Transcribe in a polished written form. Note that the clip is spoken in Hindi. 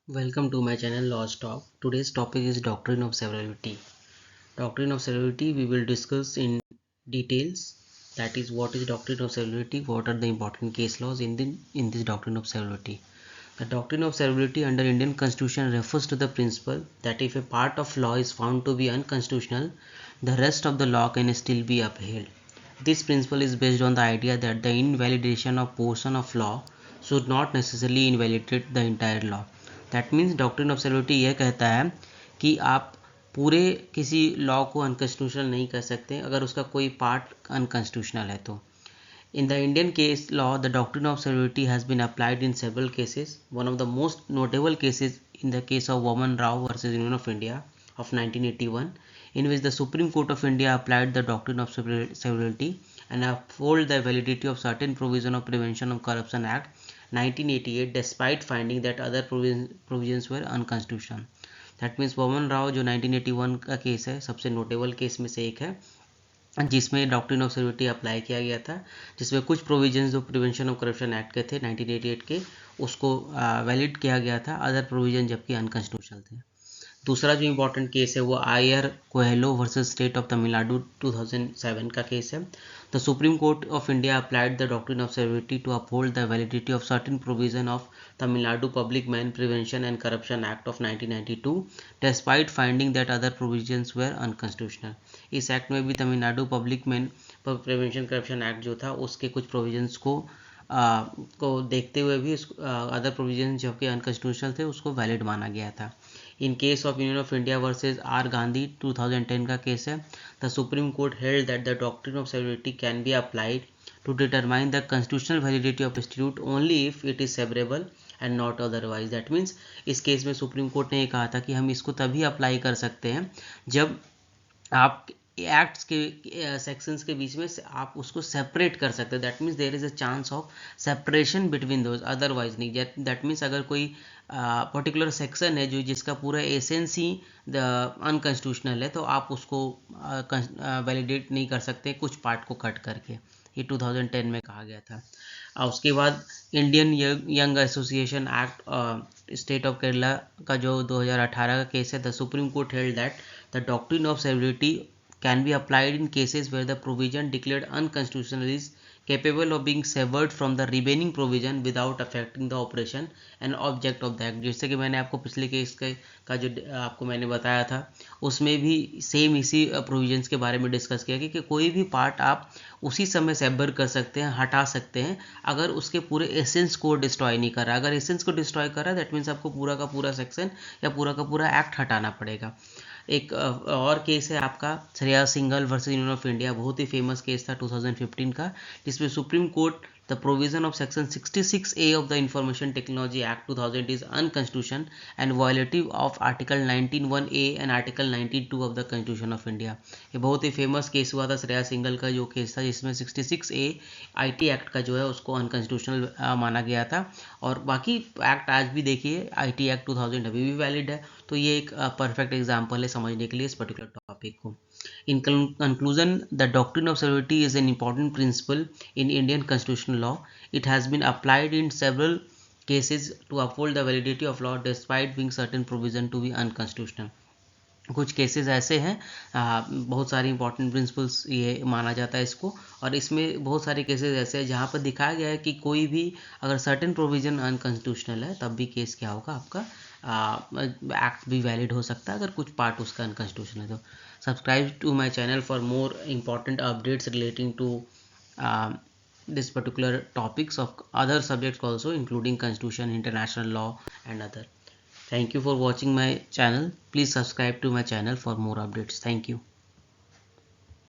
Welcome to my channel Laws Talk. Today's topic is Doctrine of Severability. Doctrine of Severability we will discuss in details. That is, what is Doctrine of Severability, what are the important case laws in this Doctrine of Severability. The Doctrine of Severability under Indian Constitution refers to the principle that if a part of law is found to be unconstitutional, the rest of the law can still be upheld. This principle is based on the idea that the invalidation of portion of law should not necessarily invalidate the entire law. That means doctrine of severability यह कहता है कि आप पूरे किसी लॉ को अनकॉन्स्टिट्यूशनल नहीं कर सकते अगर उसका कोई पार्ट अनकॉन्स्टिट्यूशनल है तो. In the Indian case law, the doctrine of severability has been applied in several cases. One of the most notable cases in the case of Vaman Rao versus Union of India of 1981, in which the Supreme Court of India applied the doctrine of severability and upheld the validity of certain provision of Prevention of Corruption Act 1988 despite finding that other provisions were unconstitutional. That means Vaman Rao जो 1981 का केस है सबसे नोटेबल केस में से एक है जिसमें डॉक्ट्रिन ऑफ सेवर्बिलिटी अप्लाई किया गया था, जिसमें कुछ प्रोविजंस जो प्रिवेंशन ऑफ करप्शन एक्ट के थे 1988 के उसको वैलिड किया गया था, अदर प्रोविजन जबकि अनकॉन्स्टिट्यूशनल थे. दूसरा जो इम्पोर्टेंट केस है वो IR Coelho versus state of Tamil Nadu 2007 का केस है. The supreme court of India applied the doctrine of severability to uphold the validity of certain provision of Tamil Nadu public man prevention and corruption act of 1992 despite finding that other provisions were unconstitutional. इस एक्ट में भी Tamil Nadu public man prevention corruption act जो था उसके कुछ प्रोविजंस को देखते हुए भी अदर प्रोविजन जो कि अनकॉन्स्टिट्यूशनल थे उसको वैलिड माना गया था. In case of union of India versus R Gandhi 2010 का केस है. The supreme court held that the doctrine of severability can be applied to determine the constitutional validity of institute only if it is severable and not otherwise. That means इस केस में सुप्रीम कोर्ट ने ये कहा था कि हम इसको तभी अप्लाई कर सकते हैं जब आप एक्ट्स के सेक्शंस के बीच में आप उसको सेपरेट कर सकते हैं. That means there is a chance of separation between those, otherwise नहीं. दैट मीन्स अगर कोई पर्टिकुलर सेक्शन है जो जिसका पूरा एसेंस ही अनकॉन्स्टिट्यूशनल है तो आप उसको वैलिडेट नहीं कर सकते कुछ पार्ट को कट करके. ये 2010 में कहा गया था. उसके बाद Indian young association act state of Kerala का जो 2018 का केस है. The supreme court held that the doctrine of severability can be applied in cases where the provision declared unconstitutional is capable of being severed from the remaining provision without affecting the operation and object of the act. जैसे कि मैंने आपको पिछले केस का जो आपको मैंने बताया था उसमें भी सेम इसी प्रोविजंस के बारे में डिस्कस किया कि कोई भी पार्ट आप उसी समय सेवर कर सकते हैं, हटा सकते हैं अगर उसके पूरे एसेंस को डिस्ट्रॉय नहीं कर रहा. अगर एसेंस को डिस्ट्रॉय कर रहा है दैट मीन्स आपको पूरा का पूरा सेक्शन या पूरा का पूरा एक्ट हटाना पड़ेगा. एक और केस है आपका Shreya Singhal versus union of India. बहुत ही फेमस केस था 2015 का जिसमें supreme court the provision of section 66A of the Information Technology Act 2000 is unconstitutional and violative of article 19(1)A and article 19(2) of the Constitution of India. ये बहुत ही फेमस केस हुआ था श्रेया सिंघल का जो केस था जिसमें 66A IT एक्ट का जो है उसको अनकॉन्स्टिट्यूशनल माना गया था और बाकी एक्ट आज भी देखिए IT एक्ट 2000 अभी भी वैलिड है. तो ये एक परफेक्ट एग्जाम्पल है समझने के लिए इस पर्टिकुलर टॉपिक को. In conclusion, the doctrine of severability is an important principle in Indian constitutional law. It has been applied in several cases to uphold the validity of law despite being certain provision to be unconstitutional. कुछ केसेस ऐसे हैं बहुत सारी इंपॉर्टेंट प्रिंसिपल्स ये माना जाता है इसको और इसमें बहुत सारे केसेस ऐसे हैं जहाँ पर दिखाया गया है कि कोई भी अगर सर्टेन प्रोविजन अनकॉन्स्टिट्यूशनल है तब भी केस क्या होगा आपका एक्ट भी वैलिड हो सकता है अगर कुछ पार्ट उसका अनकॉन्स्टिट्यूशनल है तो. Subscribe to my channel for more important updates relating to this particular topics of other subjects also including constitution, international law and other. Thank you for watching my channel. Please subscribe to my channel for more updates. Thank you.